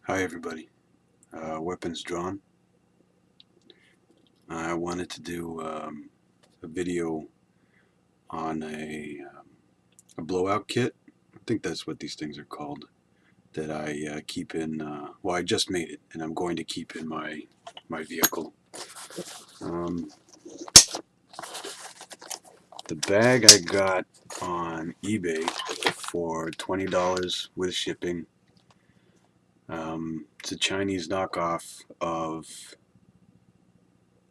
Hi everybody, weapons drawn. I wanted to do a video on a blowout kit. I think that's what these things are called, that I keep in, well, I just made it and I'm going to keep in my vehicle. Um, the bag I got on eBay for $20 with shipping. It's a Chinese knockoff of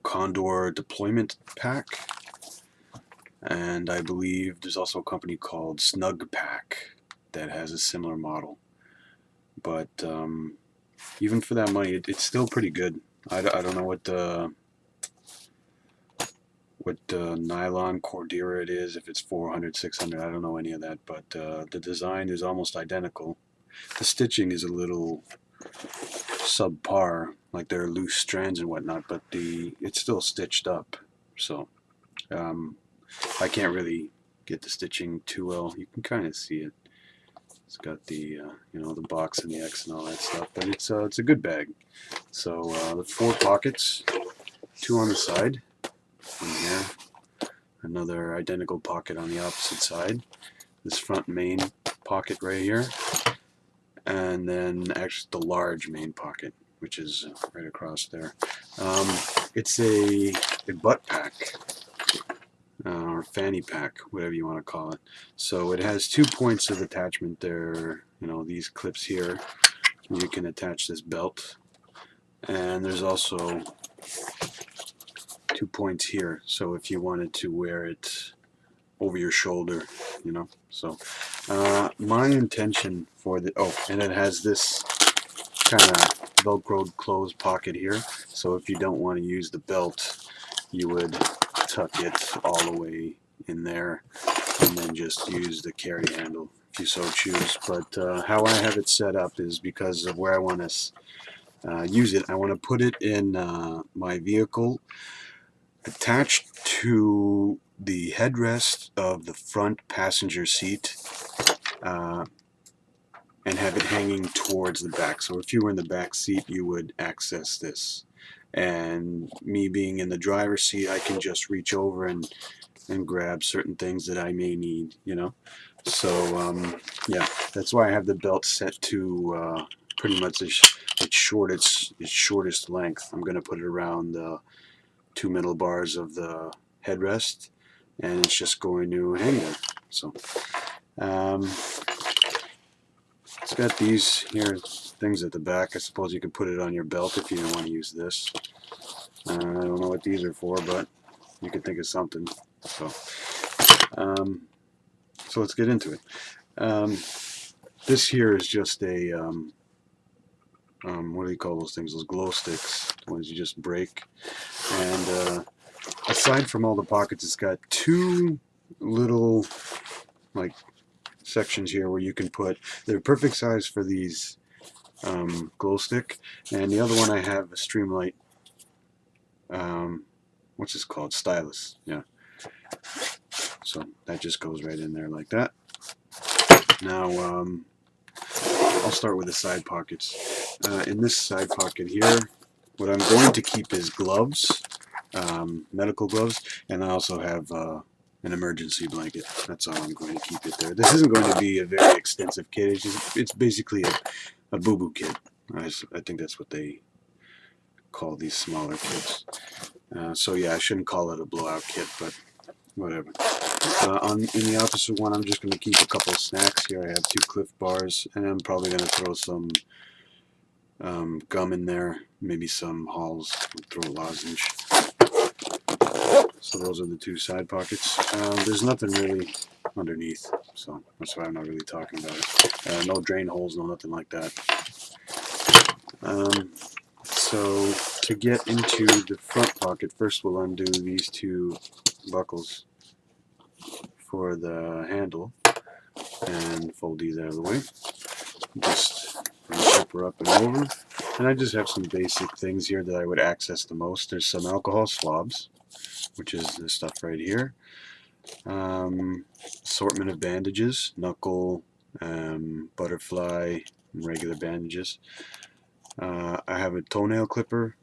Condor Deployment Pack, and I believe there's also a company called Snug Pack that has a similar model. But even for that money, it's still pretty good. I don't know what nylon Cordura it is, if it's 400, 600, I don't know any of that, but the design is almost identical. The stitching is a little subpar, like there are loose strands and whatnot, but it's still stitched up. So I can't really get the stitching too well. You can kind of see it. It's got the the box and the X and all that stuff, but it's a good bag. So the 4 pockets, 2 on the side, in here, another identical pocket on the opposite side, this front main pocket right here, and then actually the large main pocket, which is right across there. It's a butt pack. Or fanny pack, whatever you want to call it. So it has 2 points of attachment there, these clips here. You can attach this belt, and there's also 2 points here, so if you wanted to wear it over your shoulder, So my intention for and it has this kind of velcroed closed pocket here, so if you don't want to use the belt, you would tuck it all the way in there and then just use the carry handle if you so choose. But how I have it set up is because of where I want to use it. I want to put it in my vehicle attached to the headrest of the front passenger seat, and have it hanging towards the back. So if you were in the back seat, you would access this. And me being in the driver's seat, I can just reach over and grab certain things that I may need, So yeah, that's why I have the belt set to pretty much its shortest length. I'm going to put it around the 2 middle bars of the headrest, and it's just going to hang there. So it's got these here things at the back. I suppose you could put it on your belt if you don't want to use this. I don't know what these are for, but you could think of something. So let's get into it. This here is just a what do you call those things? Those glow sticks, the ones you just break. And aside from all the pockets, it's got 2 little sections here where you can put. They're perfect size for these glow stick. And the other one I have a Streamlight. What's this called? Stylus. Yeah. So that just goes right in there like that. Now I'll start with the side pockets. In this side pocket here, what I'm going to keep is gloves, medical gloves, and I also have an emergency blanket. That's all I'm going to keep it there. This isn't going to be a very extensive kit. It's basically a boo-boo kit. I think that's what they call these smaller kits. So yeah, I shouldn't call it a blowout kit, but whatever. In the opposite one, I'm just going to keep a couple of snacks here. I have 2 Cliff Bars, and I'm probably going to throw some gum in there, maybe some Halls, throw a lozenge. So those are the 2 side pockets. There's nothing really underneath, so that's why I'm not really talking about it. No drain holes, no nothing like that. So to get into the front pocket, first we'll undo these 2 buckles for the handle and fold these out of the way. Just flip her up and over. And I just have some basic things here that I would access the most. There's some alcohol swabs, which is this stuff right here. Assortment of bandages, knuckle, butterfly, and regular bandages. I have a toenail clipper.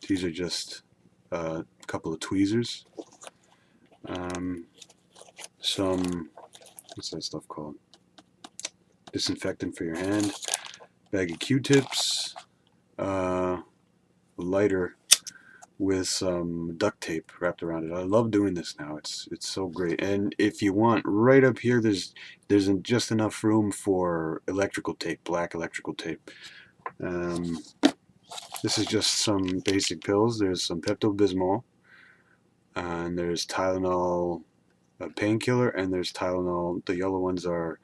These are just a couple of tweezers. Some, what's that stuff called? Disinfectant for your hand. Bag of Q-tips. A lighter with some duct tape wrapped around it. I love doing this now. It's so great. And if you want, right up here, there's just enough room for electrical tape, black electrical tape. This is just some basic pills. There's some Pepto-Bismol, and there's Tylenol painkiller, and there's Tylenol. The yellow ones are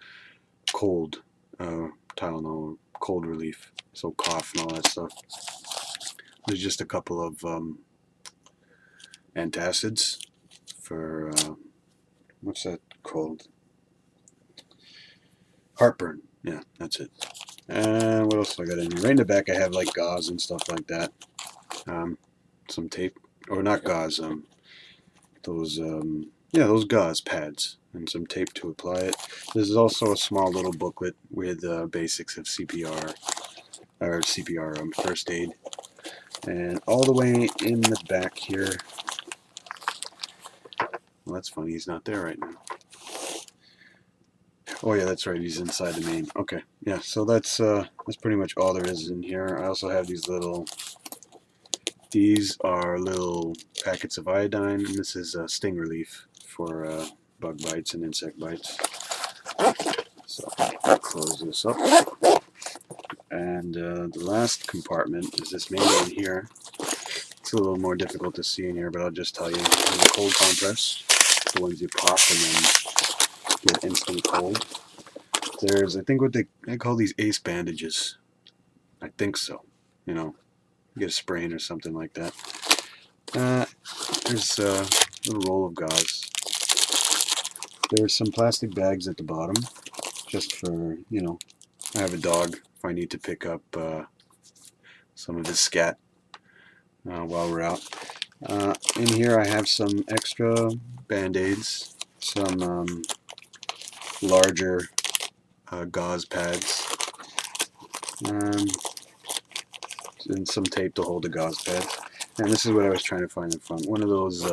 cold Tylenol, cold relief, so cough and all that stuff. There's just a couple of antacids for what's that called? Heartburn. Yeah, that's it. And what else do I got in here? Right in the back I have like gauze and stuff like that. Some tape, or not gauze, those gauze pads, and some tape to apply it. This is also a small little booklet with basics of CPR, or first aid. And all the way in the back here, well, that's funny, he's not there right now. Oh yeah, that's right, he's inside the main. Okay, yeah, so that's pretty much all there is in here. I also have these are little packets of iodine, and this is sting relief for bug bites and insect bites. So I'll close this up. And the last compartment is this main one here. It's a little more difficult to see in here, but I'll just tell you. There's a cold compress, the ones you pop and then get instant cold. There's, I think what they call these ACE bandages. I think so. You know, get a sprain or something like that. There's a little roll of gauze. There's some plastic bags at the bottom, just for, you know, I have a dog if I need to pick up some of his scat while we're out. In here I have some extra band-aids, some larger gauze pads, and some tape to hold the gauze pads. And this is what I was trying to find in front. One of those,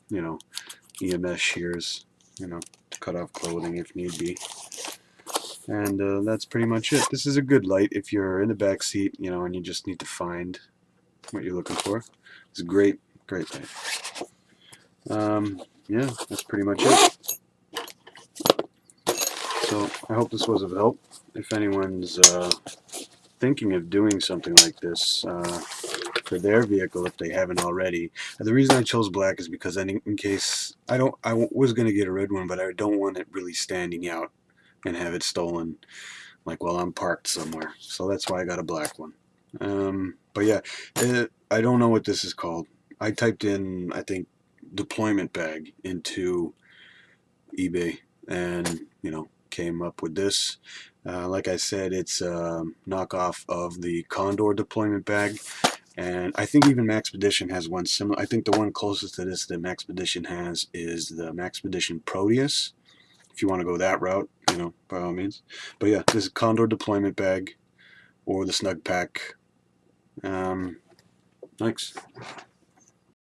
you know, EMS shears, you know, to cut off clothing if need be. And that's pretty much it. This is a good light if you're in the back seat, you know, and you just need to find what you're looking for. It's a great light. Yeah, that's pretty much it. So I hope this was of help. If anyone's thinking of doing something like this for their vehicle, if they haven't already. The reason I chose black is because in case I was going to get a red one, but I don't want it really standing out and have it stolen, like while I'm parked somewhere. So that's why I got a black one. But yeah, I don't know what this is called. I typed in, I think, deployment bag into eBay, and you know, came up with this. Like I said, it's a knockoff of the Condor deployment bag, and I think even Maxpedition has one similar. I think the one closest to this that Maxpedition has is the Maxpedition Proteus. If you want to go that route, you know, by all means. But yeah, this is Condor deployment bag or the Snug Pack. Thanks.